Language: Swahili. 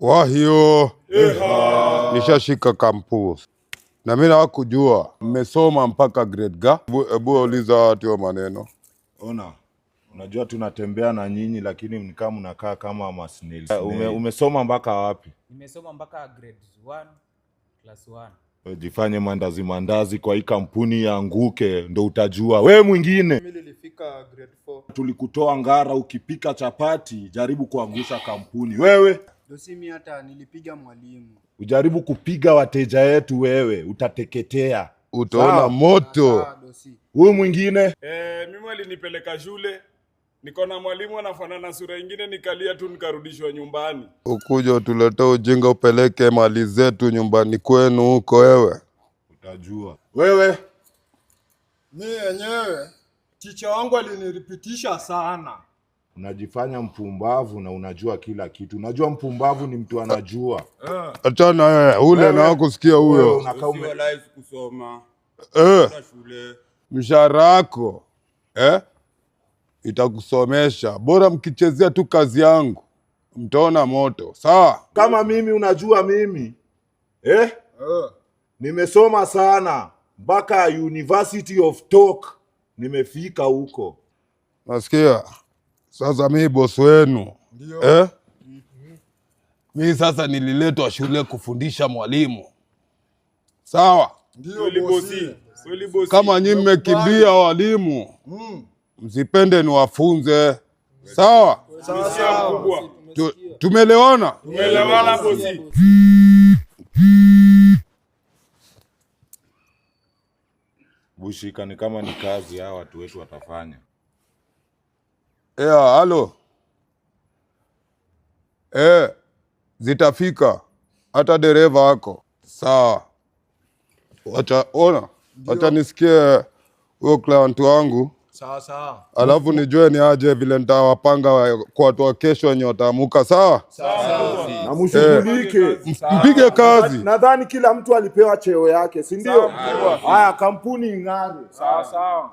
Wahio nishashika campus na mimi hawakujua mmesoma mpaka grade ga. Ebu uliza watu maneno. Unajua tunatembea na nyinyi lakini mnikaa mnakaa kama masnails. Umesoma mpaka wapi? Nimesoma mpaka grade 1 class 1. Jifanye mandazi kwa hii kampuni yaanguke ndo utajua. Wewe mwingine. Mimi nilifika grade 4. Tulikutoa Ngara ukipika chapati, jaribu kuangusha kampuni. Wewe? Dosi mimi hata nilipiga mwalimu. Ujaribu kupiga wateja wetu wewe, utateketea. Utaona moto. Wewe mwingine? Mimi alinipeleka shule. Niko na mwalimu anafanana sura nyingine, nikalia tu nikarudishwa nyumbani. Ukuja tulete ujinga upeleke mali zetu nyumbani kwenu huko wewe. Utajua. Wewe? Mimi yenyewe teacher wangu aliniripitisha sana. Unajifanya mpumbavu na unajua kila kitu. Unajua mpumbavu ni mtu anajua. Achana wewe, ule na kusikia huyo. Unakaa live kusoma. Shule. Mshahara wako itakusomesha. Bora mkichezea tu kazi yangu mtaona moto. Sawa? Kama mimi unajua mimi nimesoma sana mpaka University of Talk nimefika huko. Nasikia? Sasa mimi boss wenu. Mimi sasa nililetwa shule kufundisha mwalimu. Sawa? Ndio bosi. Kama nyinyi mmekimbia walimu, msipende niwafunze. Sawa? Sawa. Tumeelewana? Tumeelewana bosi. Bushika ni kama ni kazi hawa watu wetu watafanya. Halo. Zitafika. Hata dereva wako. Sawa. Wacha nisikie huyo client wangu. Sawa. Alafu nijue ni aje vile nitawapanga kwa watu wa kesho wenye watamuka. Sawa? Na mshughulike. Mpige kazi. Nadhani kila mtu alipewa cheo yake, si ndio? Haya, kampuni ing'are. Sawa.